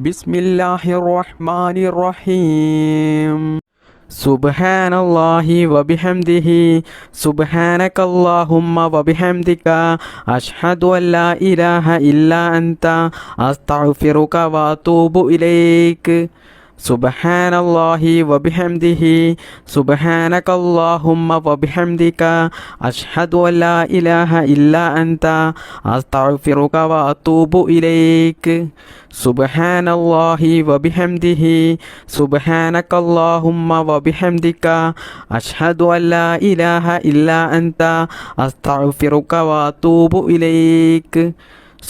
ബിസ്മില്ലാഹിർ റഹ്മാനിർ റഹീം. സുബ്ഹാനല്ലാഹി വബിഹംദിഹി സുബ്ഹാനകല്ലാഹുമ്മ വബിഹംദിക അഷ്ഹദു അല്ലാ ഇലാഹ ഇല്ലാ അൻത അസ്തഗ്ഫിറുക വഅതൂബു ഇലൈക്. സുബ്ഹാനല്ലാഹി വബിഹംദിഹി സുബ്ഹാനകല്ലാഹുമ്മ വബിഹംദിക അഷ്ഹദു അല്ലാ ഇലാഹ ഇല്ലാ അൻത അസ്തഗ്ഫിറുക വഅതൂബു ഇലൈക്. സുബ്ഹാനല്ലാഹി വബിഹംദിഹി സുബ്ഹാനകല്ലാഹുമ്മ വബിഹംദിക അഷ്ഹദു അല്ലാ ഇലാഹ ഇല്ലാ അൻത അസ്തഗ്ഫിറുക വഅതൂബു ഇലൈക്.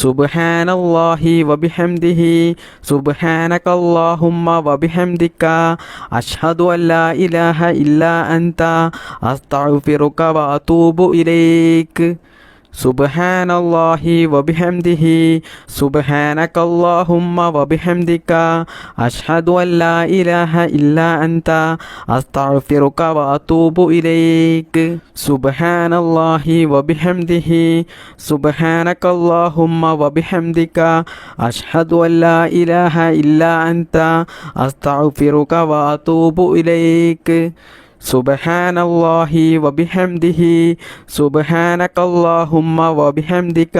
സുബ്ഹാനല്ലാഹി വബിഹംദിഹി സുബ്ഹാനകല്ലാഹുമ്മ വബിഹംദിക അഷ്ഹദു അല്ലാ ഇലാഹ ഇല്ലാ അൻത അസ്തഗ്ഫിറുക വഅതൂബു ഇലൈക്. സുബ്ഹാനല്ലാഹി വബിഹംദിഹി സുബ്ഹാനകല്ലാഹുമ്മ വബിഹംദിക അഷ്ഹദു അല്ലാ ഇലാഹ ഇല്ലാ അൻത അസ്തഗ്ഫിറുക വഅതൂബു ഇലൈക്. സുബ്ഹാനല്ലാഹി വബിഹംദിഹി സുബ്ഹാനകല്ലാഹുമ്മ വബിഹംദിക അഷ്ഹദു അല്ലാ ഇലാഹ ഇല്ലാ അൻത അസ്തഗ്ഫിറുക വഅതൂബു ഇലൈക്. സുബ്ഹാനല്ലാഹി വബിഹംദിഹി സുബ്ഹാനകല്ലാഹുമ്മ വബിഹംദിക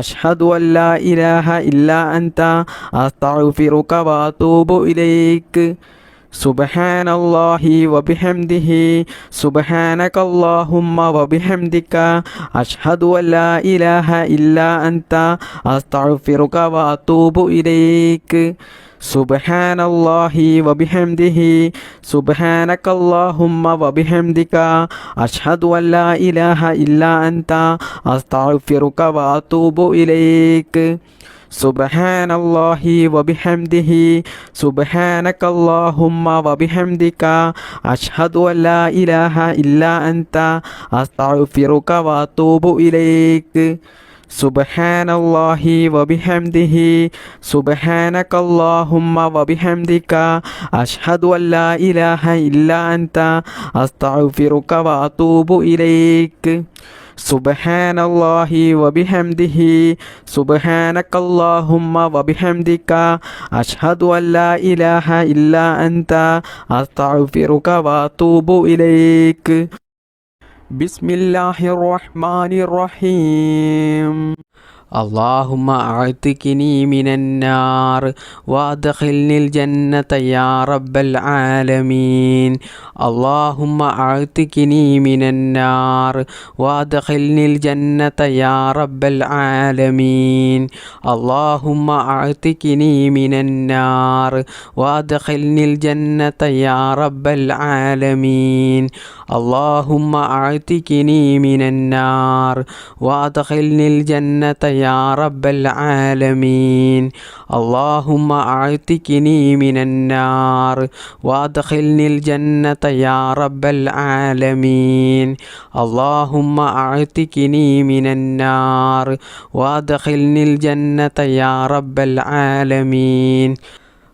അഷ്ഹദു അല്ലാ ഇലാഹ ഇല്ലാ അൻത അസ്തഗ്ഫിറുക വഅതൂബു ഇലൈക്. സുബ്ഹാനല്ലാഹി വബിഹംദിഹി സുബ്ഹാനകല്ലാഹുമ്മ വബിഹംദിക അഷ്ഹദു അല്ലാ ഇലാഹ ഇല്ലാ അൻത അസ്തഗ്ഫിറുക വഅതൂബു ഇലൈക്. സുബ്ഹാനല്ലാഹി വബിഹംദിഹി സുബ്ഹാനകല്ലാഹുമ്മ വബിഹംദിക അഷ്ഹദു അല്ലാ ഇലാഹ ഇല്ലാ അൻത അസ്തഗ്ഫിറുക വഅതൂബു ഇലൈക്. സുബ്ഹാനല്ലാഹി വബിഹംദിഹി സുബ്ഹാനകല്ലാഹുമ്മ വബിഹംദിക അഷ്ഹദു അല്ലാ ഇലാഹ ഇല്ലാ അൻത അസ്തഗ്ഫിറുക വഅതൂബു ഇലൈക്. സുബ്ഹാനല്ലാഹി വബിഹംദിഹി സുബ്ഹാനകല്ലാഹുമ്മ വബിഹംദിക അഷ്ഹദു അല്ലാ ഇലാഹ ഇല്ലാ അൻത അസ്തഗ്ഫിറുക വഅതൂബു ഇലൈക്. സുബ്ഹാനല്ലാഹി വബിഹംദിഹി സുബ്ഹാനകല്ലാഹുമ്മ വബിഹംദിക അഷ്ഹദു അല്ലാ ഇലാഹ ഇല്ലാ അൻത അസ്തഗ്ഫിറുക വഅതൂബു ഇലൈക്. ബിസ്മില്ലാഹിർ റഹ്മാനിർ റഹീം. اللهم أعتقني من النار وأدخلني الجنة يا رب العالمين. اللهم أعتقني من النار وأدخلني الجنة يا رب العالمين. اللهم أعتقني من النار وأدخلني الجنة يا رب العالمين. اللهم أعتقني من النار وأدخلني الجنة يا رب العالمين. اللهم أعتقني من النار وأدخلني الجنة يا رب العالمين. اللهم أعتقني من النار وأدخلني الجنة يا رب العالمين.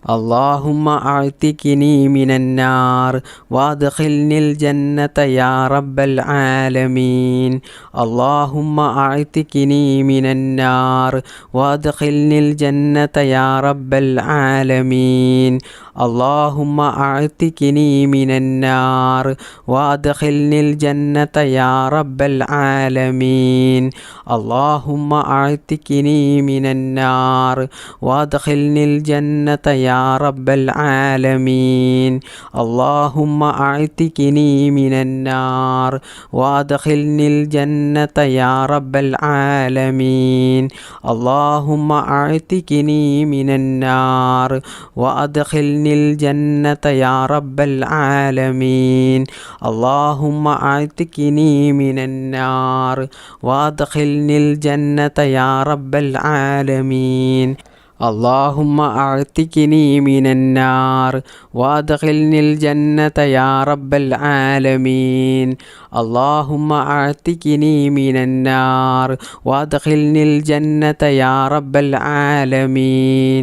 اللهم أعتقني من النار وأدخلني الجنة يا رب العالمين. اللهم أعتقني من النار وأدخلني الجنة يا رب العالمين. اللهم أعتقني من النار وأدخلني الجنة يا رب العالمين. اللهم أعتقني من النار وأدخلني الجنة يا رب العالمين. اللهم أعتقني من النار وأدخلني الجنة يا رب العالمين. اللهم أعتقني من النار وأدخلني الجنة يا رب العالمين. اللهم أعتقني من النار وأدخلني الجنة يا رب العالمين. اللهم أعتقني من النار وأدخلني الجنة يا رب العالمين. اللهم أعتقني من النار وأدخلني الجنة يا رب العالمين.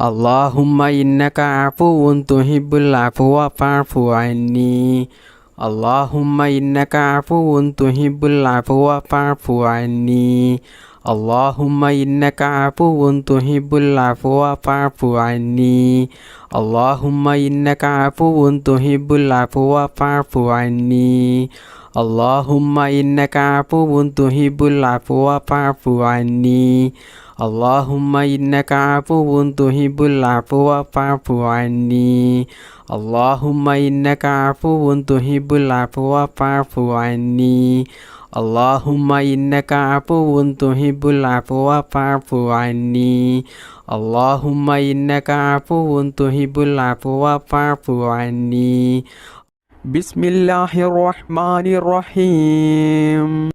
اللهم إنك عفو تحب العفو فاعف عني اللهم إنك عفو تحب العفو فاعف عني اللهم إنك عفو تحب العفو فاعف عني اللهم إنك عفو تحب العفو فاعف عني اللهم إنك عفو تحب العفو فاعف عني اللهم إنك عفو تحب العفو فاعف عني اللهم إنك عفو تحب العفو فاعف عني اللهم إنك عفو تحب العفو فاعف عني اللهم إنك عفو تحب العفو فاعف عني بسم الله الرحمن الرحيم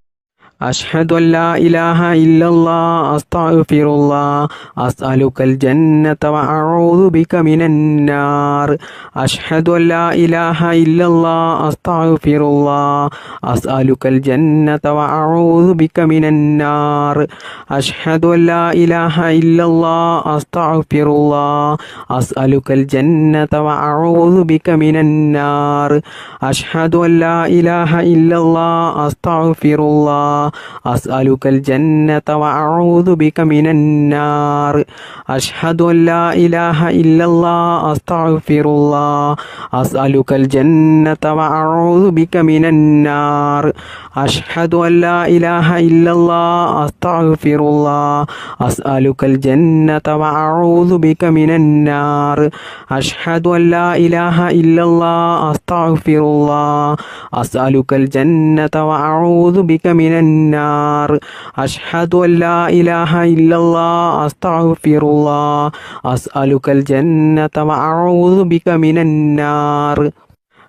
أشهد أن لا إله إلا الله أستغفر الله أسألك الجنة وأعوذ بك من النار أشهد أن لا إله إلا الله أستغفر الله أسألك الجنة وأعوذ بك من النار أشهد أن لا إله إلا الله أستغفر الله أسألك الجنة وأعوذ بك من النار أشهد أن لا إله إلا الله أستغفر الله أسألك الجنة وأعوذ بك من النار أشهد أن لا إله إلا الله أستغفر الله أسألك الجنة وأعوذ بك من النار أشهد أن لا إله إلا الله أستغفر الله أسألك الجنة وأعوذ بك من النار أشهد أن لا إله إلا الله أستغفر الله أسألك الجنة وأعوذ بك من النار أشهد أن لا إله إلا الله أستغفر الله أسألك الجنة وأعوذ بك من النار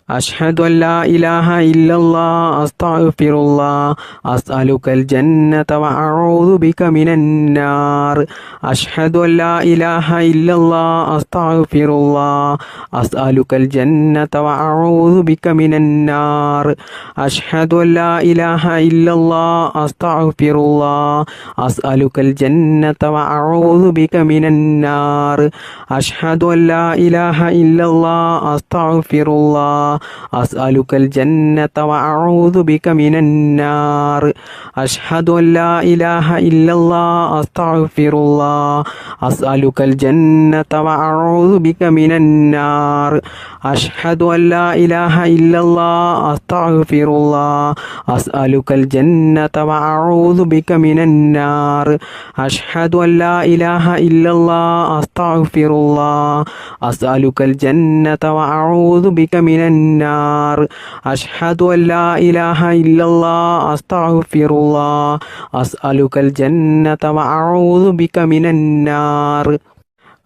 أشهد أن لا إله إلا الله أستغفر الله أسألك الجنة وأعوذ بك من النار أشهد أن لا إله إلا الله أستغفر الله أسألك الجنة وأعوذ بك من النار أشهد أن لا إله إلا الله أستغفر الله أسألك الجنة وأعوذ بك من النار أشهد أن لا إله إلا الله أستغفر الله أسألك الجنة وأعوذ بك من النار أشهد أن لا إله إلا الله أستغفر الله أسألك الجنة وأعوذ بك من النار أشهد أن لا إله إلا الله أستغفر الله أسألك الجنة وأعوذ بك من النار أشهد أن لا إله إلا الله أستغفر الله أسألك الجنة وأعوذ بك من النار أشهد أن لا إله إلا الله أستغفر الله أسألك الجنة وأعوذ بك من النار أشهد أن لا إله إلا الله أستغفر الله أسألك الجنة وأعوذ بك من النار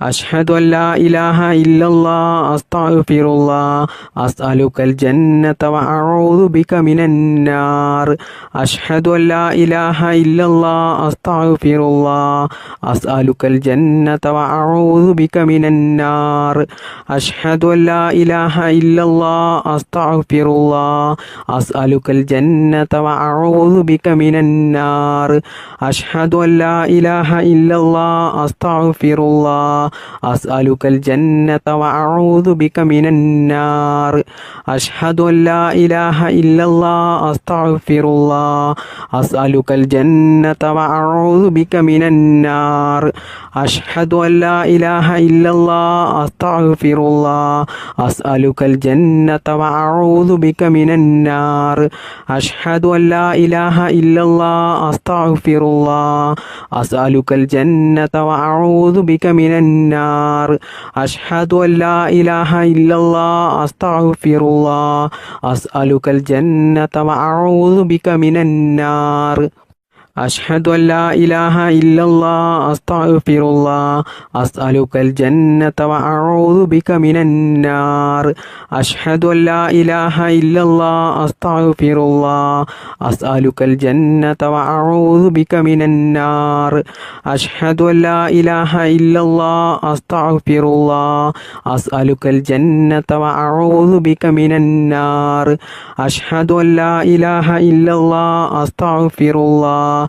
أشهد أن لا إله إلا الله أستغفر الله أسألك الجنة وأعوذ بك من النار أشهد أن لا إله إلا الله أستغفر الله أسألك الجنة وأعوذ بك من النار أشهد أن لا إله إلا الله أستغفر الله أسألك الجنة وأعوذ بك من النار أشهد أن لا إله إلا الله أستغفر الله أسألك الجنة وأعوذ بك من النار أشهد أن لا إله إلا الله أستغفر الله أسألك الجنة وأعوذ بك من النار أشهد أن لا إله إلا الله أستغفر الله أسألك الجنة وأعوذ بك من النار أشهد أن لا إله إلا الله أستغفر الله أسألك الجنة وأعوذ بك من النار أشهد أن لا إله إلا الله أستغفر الله أسألك الجنة وأعوذ بك من النار أشهد أن لا إله إلا الله أستغفر الله أسألك الجنة وأعوذ بك من النار أشهد أن لا إله إلا الله أستغفر الله أسألك الجنة وأعوذ بك من النار أشهد أن لا إله إلا الله أستغفر الله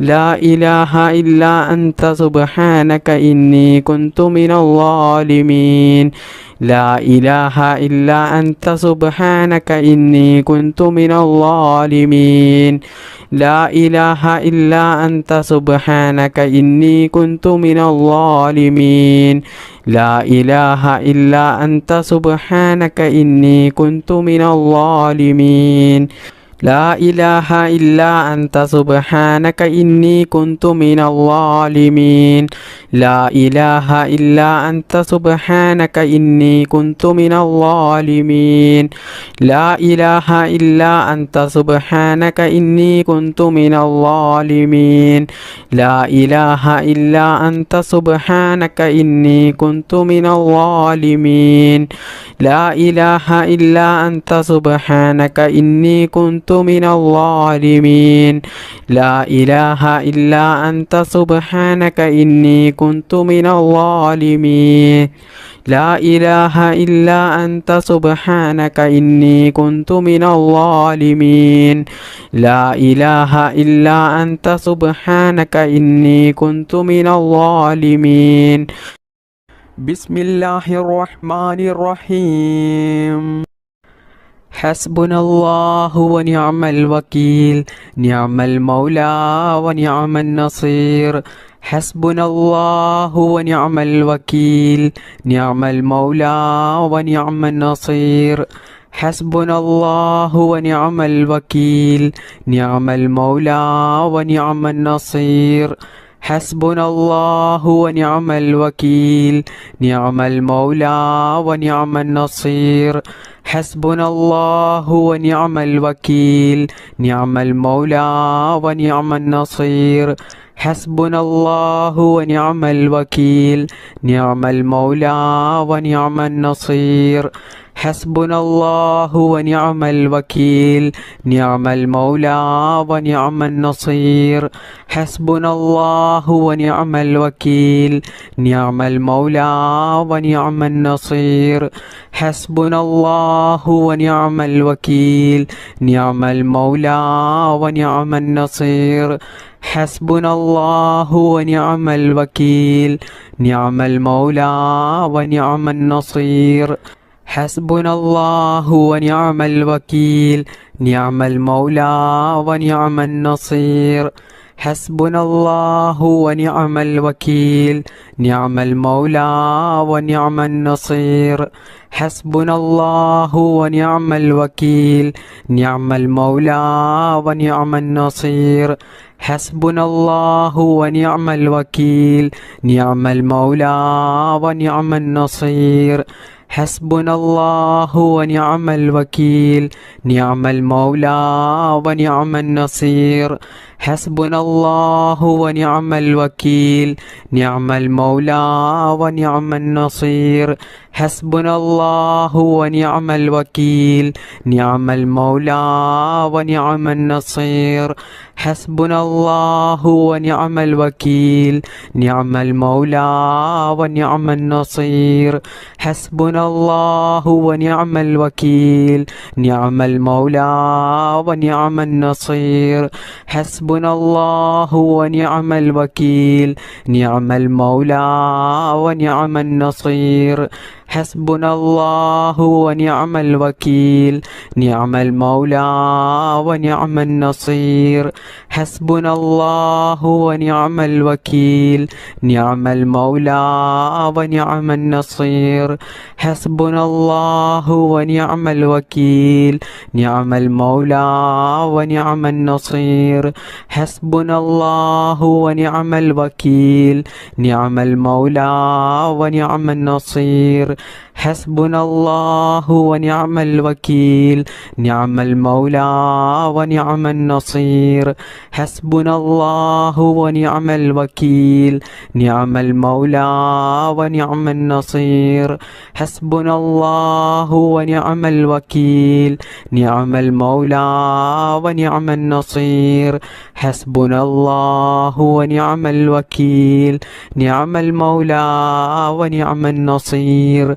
لا إله إلا أنت سبحانك إني كنت من الظالمين لا إله إلا أنت سبحانك إني كنت من الظالمين لا إله إلا أنت سبحانك إني كنت من الظالمين لا إله إلا أنت سبحانك إني كنت من الظالمين لا إله إلا أنت سبحانك إني كنت من الظالمين لا إله إلا أنت سبحانك إني كنت من الظالمين لا إله إلا أنت سبحانك إني كنت من الظالمين لا إله إلا أنت سبحانك إني كنت من الظالمين لا إله إلا أنت سبحانك إني كنت من الظالمين لا إله إلا أنت سبحانك إني كنت من الظالمين لا إله إلا أنت سبحانك إني كنت من الظالمين لا إله إلا أنت سبحانك إني كنت من الظالمين بسم الله الرحمن الرحيم حسبنا الله ونعم الوكيل نعم المولى ونعم النصير حسبنا الله ونعم الوكيل نعم المولى ونعم النصير حسبنا الله ونعم الوكيل نعم المولى ونعم النصير حسبنا الله ونعم الوكيل نعم المولى ونعم النصير حسبنا الله ونعم الوكيل نعم المولى ونعم النصير حسبنا الله ونعم الوكيل نعم المولى ونعم النصير حسبنا الله ونعم الوكيل نعم المولى ونعم النصير حسبنا الله ونعم الوكيل نعم المولى ونعم النصير حسبنا الله ونعم الوكيل نعم المولى ونعم النصير حسبنا الله ونعم الوكيل نعم المولى ونعم النصير حسبنا الله ونعم الوكيل نعم المولى ونعم النصير حسبنا الله ونعم الوكيل نعم المولى ونعم النصير حسبنا الله ونعم الوكيل نعم المولى ونعم النصير حسبنا الله ونعم الوكيل نعم المولى ونعم النصير حسبنا الله ونعم الوكيل نعم المولى ونعم النصير حسبنا الله ونعم الوكيل نعم المولى ونعم النصير حسبنا الله ونعم الوكيل نعم المولى ونعم النصير حسبنا الله ونعم الوكيل نعم المولى ونعم النصير حسبنا الله ونعم الوكيل نعم المولى ونعم النصير حسبنا الله ونعم الوكيل نعم المولى ونعم النصير حسبنا الله ونعم الوكيل نعم المولى ونعم النصير حسبنا الله ونعم الوكيل نعم المولى ونعم النصير حسبنا الله ونعم الوكيل نعم المولى ونعم النصير حسبنا الله ونعم الوكيل نعم المولى ونعم النصير حسبنا الله ونعم الوكيل نعم المولى ونعم النصير حسبنا الله ونعم الوكيل نعم المولى ونعم النصير حسبنا الله ونعم الوكيل نعم المولى ونعم النصير حسبنا الله ونعم الوكيل نعم المولى ونعم النصير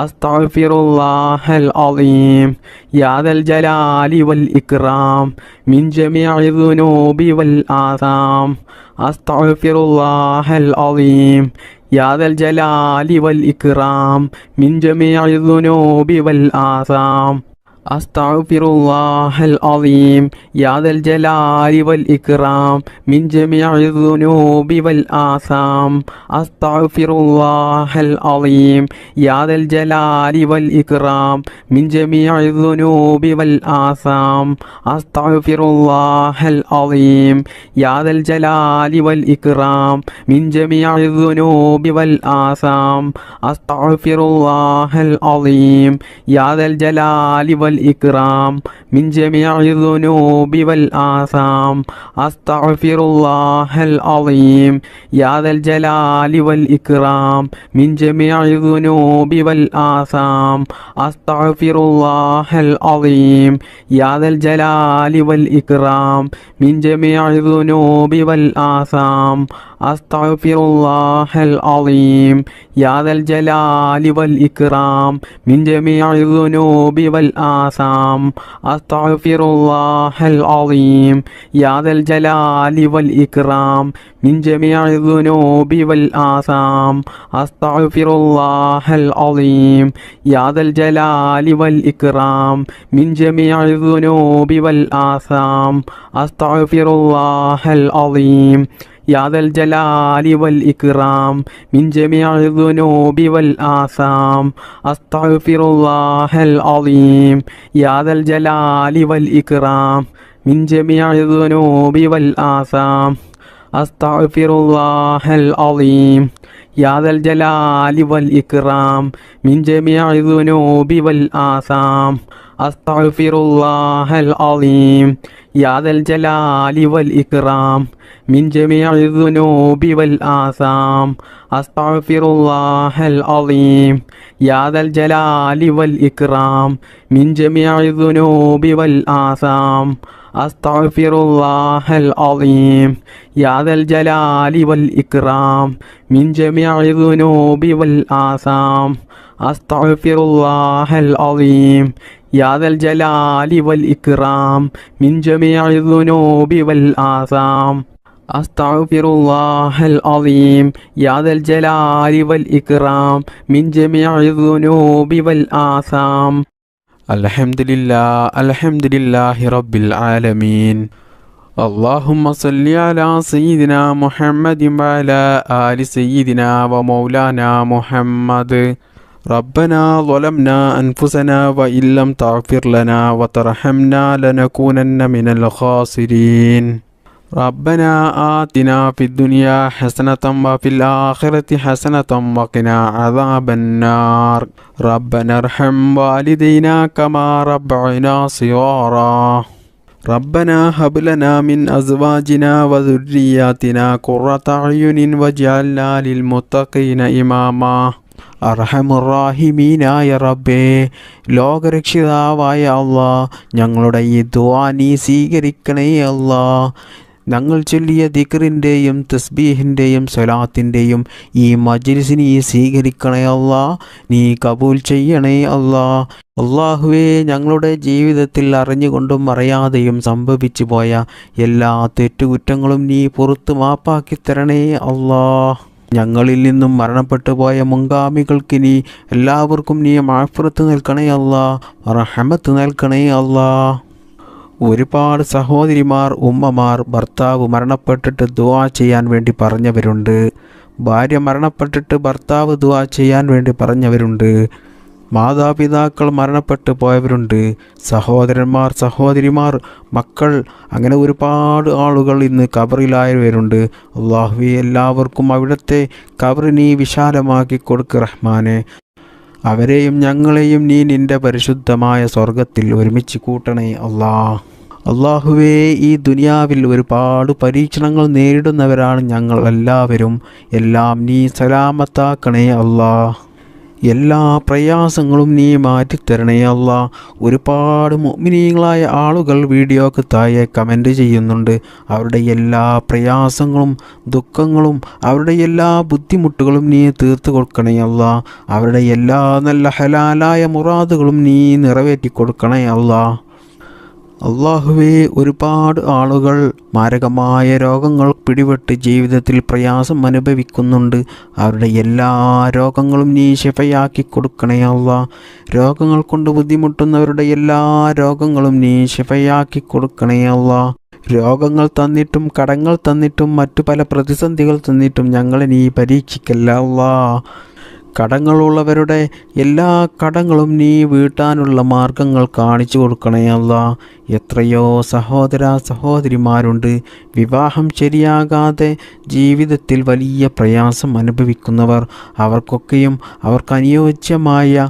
അസ്തഗ്ഫിറുല്ലാഹൽ അളീം യാ ദൽ ജലാലി വൽ ഇക്റാം മിൻ ജമീഇ ദുനൂബി വൽ ആസാം അസ്തഗ്ഫിറുല്ലാഹൽ അളീം യാ ദൽ ജലാലി വൽ ഇക്റാം മിൻ ജമീഇ ദുനൂബി വൽ ആസാം അസ്തഗ്ഫിറുല്ലാഹൽ അളീം യാ ദൽ ജലാലി വൽ ഇക്റാം മിൻ ജമീഇ ദുനൂബി വൽ ആസാം അസ്തഗ്ഫിറുല്ലാഹൽ അളീം യാ ദൽ ജലാലി വൽ ഇക്റാം മിൻ ജമീഇ ദുനൂബി വൽ ആസാം അസ്തഗ്ഫിറുല്ലാഹൽ അളീം യാ ദൽ ജലാലി വൽ ഇക്റാം മിൻ ജമീഇ ദുനൂബി വൽ ആസാം അസ്തഗ്ഫിറുല്ലാഹൽ അളീം യാ ദൽ ജലാലി വൽ الإكرام من جميع الذنوب والآثام أستغفر الله العظيم يا ذا الجلال والإكرام من جميع الذنوب والآثام أستغفر الله العظيم يا ذا الجلال والإكرام من جميع الذنوب والآثام أستغفر الله العظيم يا ذا الجلال والإكرام من جميع الذنوب والآثام أستغفر الله العظيم يا ذا الجلال والإكرام من جميع الذنوب والآثام أستغفر الله العظيم يا ذا الجلال والإكرام من جميع الذنوب والآثام أستغفر الله العظيم يا ذا الجلال والإكرام من جميع الذنوب والآثام أستغفر الله العظيم يا ذا الجلال والإكرام من جميع الذنوب والآثام أستغفر الله العظيم يا ذا الجلال والإكرام من جميع الذنوب والآثام أستغفر الله العظيم يا ذا الجلال والإكرام من جميع الذنوب والآثام أستغفر الله العظيم يا ذا الجلال والإكرام من جميع الذنوب والآثام أستغفر الله العظيم يا ذا الجلال والإكرام من جميع الذنوب والآثام أستغفر الله العظيم يا ذا الجلال والإكرام من جميع الذنوب والآثام أستغفر الله العظيم يا ذا الجلال والإكرام من جميع الذنوب والآثام الحمد لله رب العالمين اللهم صل على سيدنا محمد وعلى آل سيدنا ومولانا محمد ربنا ظلمنا أنفسنا وإن لم تغفر لنا وترحمنا لنكونن من الخاسرين ربنا آتنا في الدنيا حسنة وفي الآخرة حسنة وقنا عذاب النار ربنا ارحم والدينا كما ربعنا صغارا ربنا هب لنا من أزواجنا وذرياتنا قرة أعين واجعلنا للمتقين إماما അർഹമുറാഹിമീനായ റബ്ബേ, ലോകരക്ഷിതാവായ അല്ലാ, ഞങ്ങളുടെ ഈ ദുആ നീ സ്വീകരിക്കണേ അല്ലാ. ഞങ്ങൾ ചൊല്ലിയ ദിക്റിൻ്റെയും തസ്ബീഹിൻ്റെയും സ്വലാത്തിൻ്റെയും ഈ മജ്ലിസ് നീ സ്വീകരിക്കണേ അല്ലാ, നീ കബൂൽ ചെയ്യണേ അല്ലാ. അല്ലാഹുവേ, ഞങ്ങളുടെ ജീവിതത്തിൽ അറിഞ്ഞുകൊണ്ടും അറിയാതെയും സംഭവിച്ചു പോയ എല്ലാ തെറ്റുകുറ്റങ്ങളും നീ പുറത്തു മാപ്പാക്കി തരണേ അല്ലാ. ഞങ്ങളിൽ നിന്നും മരണപ്പെട്ടു പോയ മുൻഗാമികൾക്ക് നീ എല്ലാവർക്കും നീ മഗ്ഫിറത്ത് നൽകണേ അല്ലാ, റഹ്മത്ത് നൽകണേ അല്ലാ. ഒരുപാട് സഹോദരിമാർ, ഉമ്മമാർ, ഭർത്താവ് മരണപ്പെട്ടിട്ട് ദുആ ചെയ്യാൻ വേണ്ടി പറഞ്ഞവരുണ്ട്, ഭാര്യ മരണപ്പെട്ടിട്ട് ഭർത്താവ് ദുആ ചെയ്യാൻ വേണ്ടി പറഞ്ഞവരുണ്ട്, മാതാപിതാക്കൾ മരണപ്പെട്ടു പോയവരുണ്ട്, സഹോദരന്മാർ, സഹോദരിമാർ, മക്കൾ, അങ്ങനെ ഒരുപാട് ആളുകൾ ഇന്ന് ഖബറിലായവരുണ്ട്. അല്ലാഹുവേ, എല്ലാവർക്കും അവിടുത്തെ ഖബർ നീ വിശാലമാക്കി കൊടുക്ക് റഹ്മാനെ. അവരെയും ഞങ്ങളെയും നീ നിൻ്റെ പരിശുദ്ധമായ സ്വർഗത്തിൽ ഒരുമിച്ച് കൂട്ടണേ അല്ലാ. അല്ലാഹുവേ, ഈ ദുനിയാവിൽ ഒരുപാട് പരീക്ഷണങ്ങൾ നേരിടുന്നവരാണ് ഞങ്ങൾ എല്ലാവരും. എല്ലാം നീ സലാമത്താക്കണേ അല്ലാ. എല്ലാ പ്രയാസങ്ങളും നീ മാറ്റിത്തരണേ അല്ലാ. ഒരുപാട് മുഅ്മിനീങ്ങളായ ആളുകൾ വീഡിയോക്ക് താഴെ കമൻറ്റ് ചെയ്യുന്നുണ്ട്. അവരുടെ എല്ലാ പ്രയാസങ്ങളും ദുഃഖങ്ങളും അവരുടെ എല്ലാ ബുദ്ധിമുട്ടുകളും നീ തീർത്തു കൊടുക്കണേ അല്ലാ. അവരുടെ എല്ലാ നല്ല ഹലാലായ മുറാദുകളും നീ നിറവേറ്റി കൊടുക്കണേ അല്ലാ. അള്ളാഹുവേ, ഒരുപാട് ആളുകൾ മാരകമായ രോഗങ്ങൾ പിടിപെട്ട് ജീവിതത്തിൽ പ്രയാസം അനുഭവിക്കുന്നുണ്ട്. അവരുടെ എല്ലാ രോഗങ്ങളും നീ ശിഫയാക്കി കൊടുക്കണേ അല്ലാ. രോഗങ്ങൾ കൊണ്ട് ബുദ്ധിമുട്ടുന്നവരുടെ എല്ലാ രോഗങ്ങളും നീ ശിഫയാക്കി കൊടുക്കണേ അല്ലാ. രോഗങ്ങൾ തന്നിട്ടും കടങ്ങൾ തന്നിട്ടും മറ്റു പല പ്രതിസന്ധികൾ തന്നിട്ടും ഞങ്ങളെ നീ പരീക്ഷിക്കല്ല അല്ലാ. കടങ്ങളുള്ളവരുടെ എല്ലാ കടങ്ങളും നീ വീട്ടാനുള്ള മാർഗങ്ങൾ കാണിച്ചു കൊടുക്കണേ അല്ലാ. എത്രയോ സഹോദര സഹോദരിമാരുണ്ട് വിവാഹം ശരിയാകാതെ ജീവിതത്തിൽ വലിയ പ്രയാസം അനുഭവിക്കുന്നവർ. അവർക്കൊക്കെയും അവർക്ക് അനുയോജ്യമായ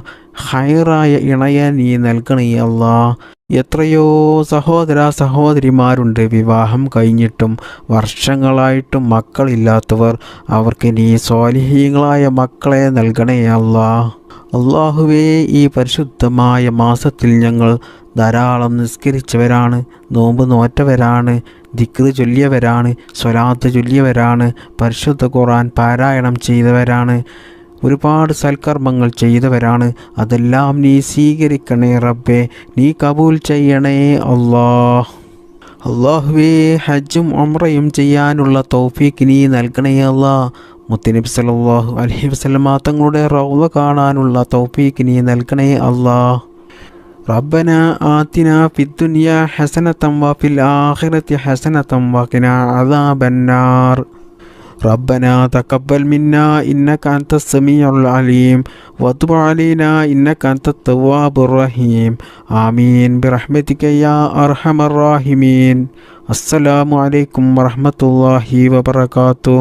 ഹൈറായ ഇണയെ നീ നൽകണേ അല്ലാ. എത്രയോ സഹോദര സഹോദരിമാരുണ്ട് വിവാഹം കഴിഞ്ഞിട്ടും വർഷങ്ങളായിട്ടും മക്കളില്ലാത്തവർ. അവർക്ക് നീ സ്വാലിഹീങ്ങളായ മക്കളെ നൽകണേ അല്ലാ. അള്ളാഹുവേ, ഈ പരിശുദ്ധമായ മാസത്തിൽ ഞങ്ങൾ ധാരാളം നിസ്കരിച്ചവരാണ്, നോമ്പ് നോറ്റവരാണ്, ദിക്ർ ചൊല്ലിയവരാണ്, സ്വലാത്ത് ചൊല്ലിയവരാണ്, പരിശുദ്ധ ഖുർആൻ പാരായണം ചെയ്തവരാണ്, ഒരുപാട് സൽക്കർമ്മങ്ങൾ ചെയ്തവരാണ്. അതെല്ലാം നീ സ്വീകരിക്കണേ റബ്ബേ, നീ കബൂൽ ചെയ്യണേ അല്ലാ. അല്ലാഹുവേ, ഹജ്ജും ഉംറയും ചെയ്യാനുള്ള തൗഫീഖ് നീ നൽകണേ അല്ലാ. മുത്തുനബി സല്ലല്ലാഹു അലൈഹി വസല്ലം തങ്ങളുടെ റൗള കാണാനുള്ള തൗഫീഖ് നീ നൽകണേ അല്ലാ. റബ്ബന ആതിന ഫിദ്ദുനിയ ഹസനതൻ വഫിൽ ആഖിറതി ഹസനതൻ വഖിനാ അദാബന്നാർ. ربنا تقبل منا إنك أنت السميع العليم وتب علينا إنك أنت التواب الرحيم آمين برحمتك يا أرحم الراحمين. السلام عليكم ورحمة الله وبركاته.